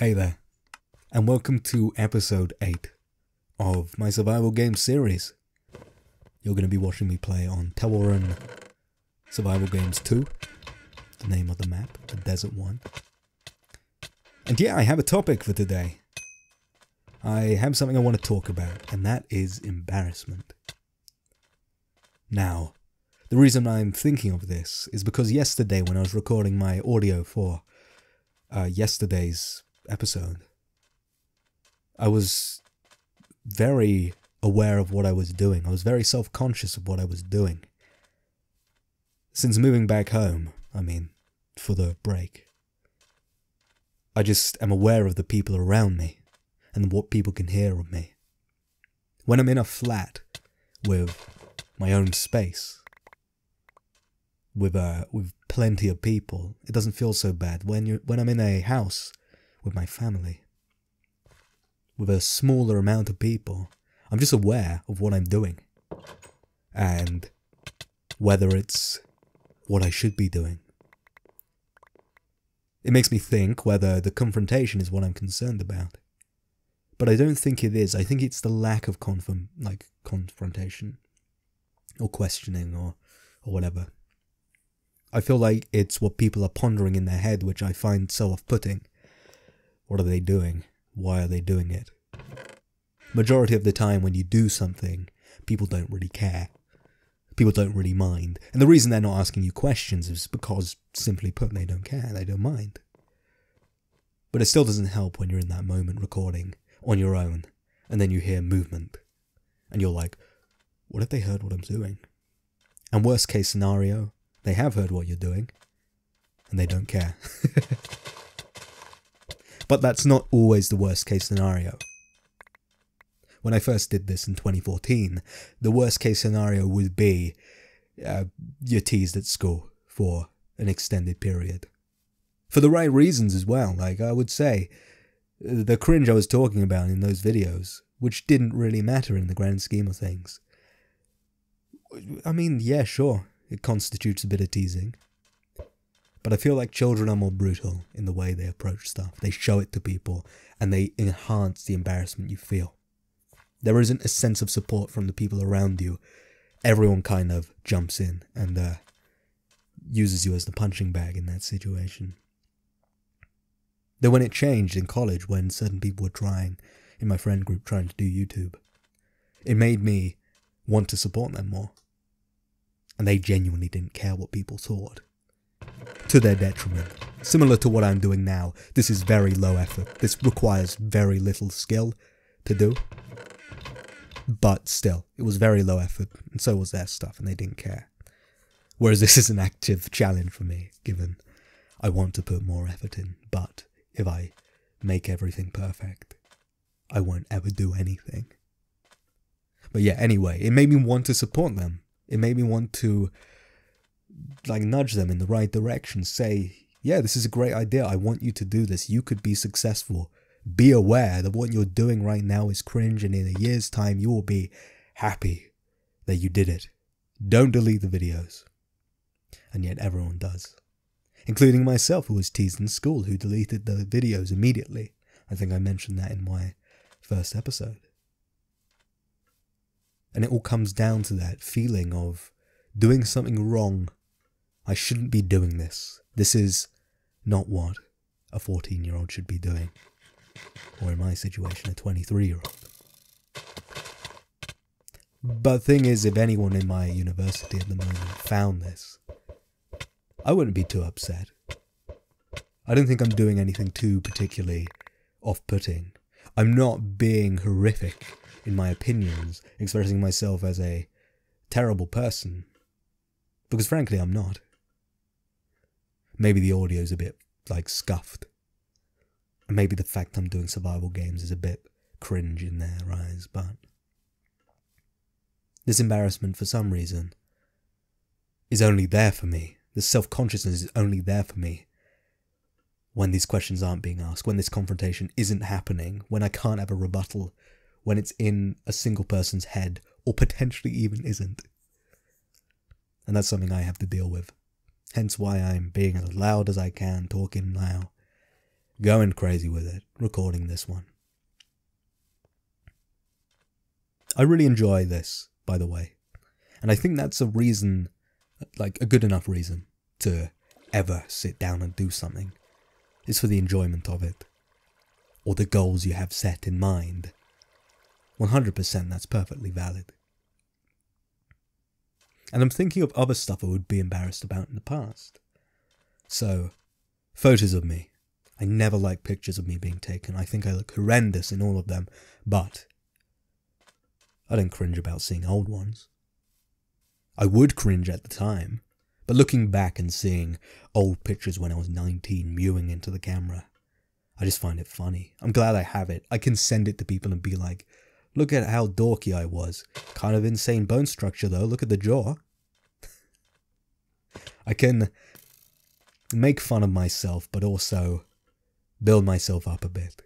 Hey there, and welcome to episode 8 of my survival game series. You're going to be watching me play on Tawaran Survival Games 2, the name of the map, the desert one. And yeah, I have a topic for today. I have something I want to talk about, and that is embarrassment. Now, the reason I'm thinking of this is because yesterday when I was recording my audio for yesterday's episode, I was very aware of what I was doing. I was very self-conscious of what I was doing. Since moving back home, for the break, I just am aware of the people around me and what people can hear of me. When I'm in a flat with my own space, with plenty of people, it doesn't feel so bad. When I'm in a house with my family, with a smaller amount of people, I'm just aware of what I'm doing and whether it's what I should be doing. It makes me think whether the confrontation is what I'm concerned about. But I don't think it is. I think it's the lack of confrontation or questioning or whatever. I feel like it's what people are pondering in their head, which I find so off-putting. What are they doing? Why are they doing it? Majority of the time when you do something, people don't really care. People don't really mind. And the reason they're not asking you questions is because, simply put, they don't care, they don't mind. But it still doesn't help when you're in that moment recording on your own, and then you hear movement, and you're like, what if they heard what I'm doing? And worst case scenario, they have heard what you're doing, and they don't care. But that's not always the worst case scenario. When I first did this in 2014, the worst case scenario would be you're teased at school for an extended period. For the right reasons as well. Like I would say, the cringe I was talking about in those videos, which didn't really matter in the grand scheme of things. Yeah, sure, it constitutes a bit of teasing. But I feel like children are more brutal in the way they approach stuff. They show it to people, and they enhance the embarrassment you feel. There isn't a sense of support from the people around you. Everyone kind of jumps in and uses you as the punching bag in that situation. Then when it changed in college, when certain people were trying, in my friend group, trying to do YouTube, it made me want to support them more. And they genuinely didn't care what people thought. To their detriment. Similar to what I'm doing now, this is very low effort. This requires very little skill to do. But still, it was very low effort, and so was their stuff, and they didn't care. Whereas this is an active challenge for me, given I want to put more effort in, but if I make everything perfect, I won't ever do anything. But yeah, anyway, it made me want to support them. It made me want to nudge them in the right direction, say, yeah, this is a great idea, I want you to do this, you could be successful. Be aware that what you're doing right now is cringe, and in a year's time you will be happy that you did it. Don't delete the videos. And yet everyone does. Including myself, who was teased in school, who deleted the videos immediately. I think I mentioned that in my first episode. And it all comes down to that feeling of doing something wrong. I shouldn't be doing this. This is not what a 14-year-old should be doing. Or in my situation, a 23-year-old. But the thing is, if anyone in my university at the moment found this, I wouldn't be too upset. I don't think I'm doing anything too particularly off-putting. I'm not being horrific in my opinions, expressing myself as a terrible person. Because frankly, I'm not. Maybe the audio's a bit, scuffed. And maybe the fact I'm doing survival games is a bit cringe in their eyes, but this embarrassment, for some reason, is only there for me. This self-consciousness is only there for me when these questions aren't being asked, when this confrontation isn't happening, when I can't have a rebuttal, when it's in a single person's head, or potentially even isn't. And that's something I have to deal with. Hence why I'm being as loud as I can, talking now, going crazy with it, recording this one. I really enjoy this, by the way. And I think that's a reason, like a good enough reason, to ever sit down and do something. It's for the enjoyment of it. Or the goals you have set in mind. 100% that's perfectly valid. And I'm thinking of other stuff I would be embarrassed about in the past. So, photos of me. I never like pictures of me being taken. I think I look horrendous in all of them, but I don't cringe about seeing old ones. I would cringe at the time, but looking back and seeing old pictures when I was 19 mewing into the camera, I just find it funny. I'm glad I have it. I can send it to people and be like, look at how dorky I was. Kind of insane bone structure though, look at the jaw. I can make fun of myself, but also build myself up a bit.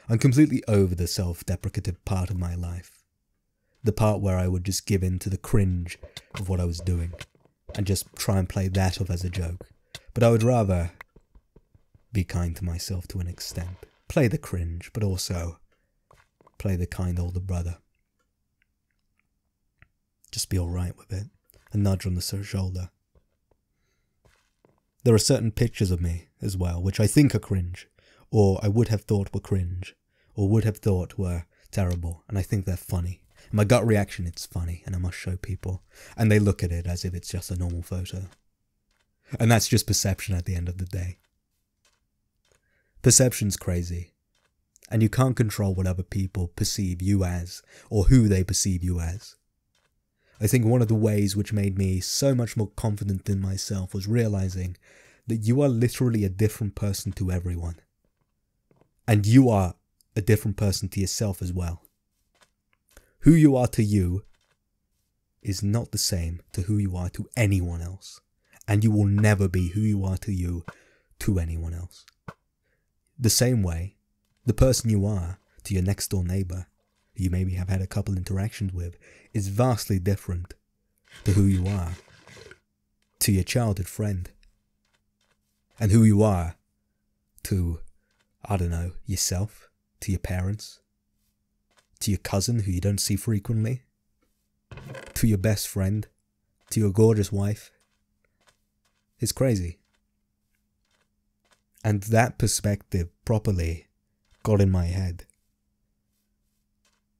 I'm completely over the self-deprecative part of my life. The part where I would just give in to the cringe of what I was doing and just try and play that off as a joke. But I would rather be kind to myself to an extent. Play the cringe, but also play the kind older brother. Just be alright with it. A nudge on the shoulder. There are certain pictures of me as well, which I think are cringe, or I would have thought were cringe, or would have thought were terrible, and I think they're funny. In my gut reaction, it's funny, and I must show people, and they look at it as if it's just a normal photo. And that's just perception at the end of the day. Perception's crazy, and you can't control what other people perceive you as, or who they perceive you as. I think one of the ways which made me so much more confident in myself was realizing that you are literally a different person to everyone. And you are a different person to yourself as well. Who you are to you is not the same to who you are to anyone else. And you will never be who you are to you to anyone else. The same way, the person you are to your next door neighbor, who you maybe have had a couple interactions with, is vastly different to who you are to your childhood friend. And who you are to, I don't know, yourself, to your parents, to your cousin who you don't see frequently, to your best friend, to your gorgeous wife. It's crazy. And that perspective properly got in my head.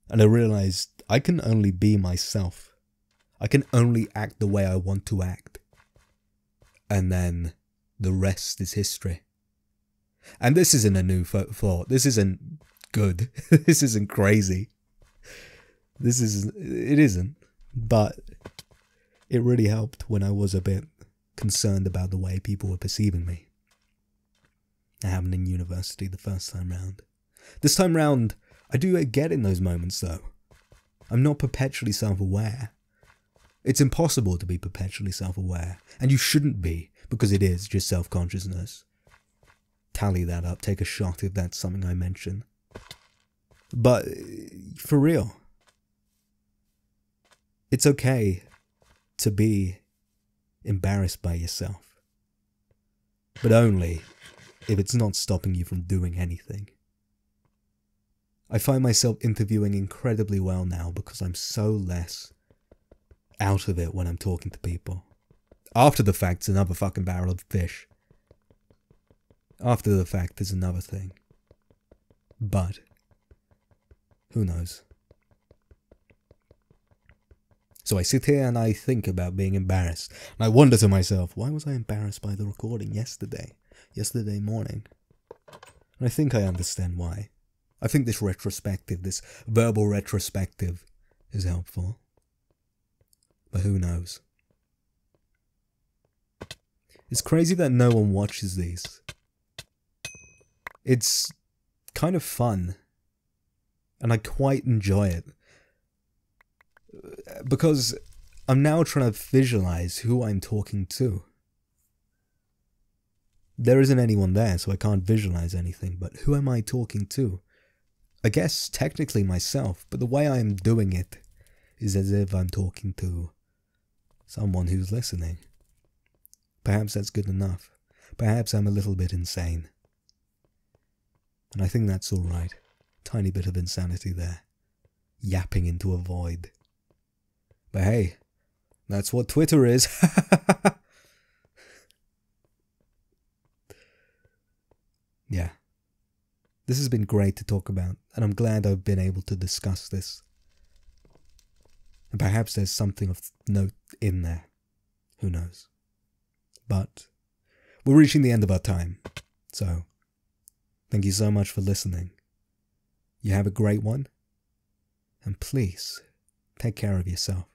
And I realized I can only be myself. I can only act the way I want to act. And then the rest is history. And this isn't a new thought. This isn't good. This isn't crazy. It isn't. But it really helped when I was a bit concerned about the way people were perceiving me. It happened in university the first time round. This time round, I do get in those moments though. I'm not perpetually self-aware. It's impossible to be perpetually self-aware. And you shouldn't be, because it is just self-consciousness. Tally that up, take a shot if that's something I mention. But, for real, it's okay to be embarrassed by yourself. But only if it's not stopping you from doing anything. I find myself interviewing incredibly well now because I'm so less out of it when I'm talking to people. After the fact, it's another fucking barrel of fish. After the fact, there's another thing. But, who knows? So I sit here and I think about being embarrassed. And I wonder to myself, why was I embarrassed by the recording yesterday morning? And I think I understand why. I think this retrospective, this verbal retrospective is helpful. But who knows? It's crazy that no one watches these. It's kind of fun. And I quite enjoy it. Because I'm now trying to visualize who I'm talking to. There isn't anyone there, so I can't visualize anything, but who am I talking to? I guess technically myself, but the way I am doing it is as if I'm talking to someone who's listening. Perhaps that's good enough. Perhaps I'm a little bit insane. And I think that's alright. Tiny bit of insanity there. Yapping into a void. But hey, that's what Twitter is. Yeah. This has been great to talk about, and I'm glad I've been able to discuss this. And perhaps there's something of note in there. Who knows? But we're reaching the end of our time. So, thank you so much for listening. You have a great one. And please, take care of yourself.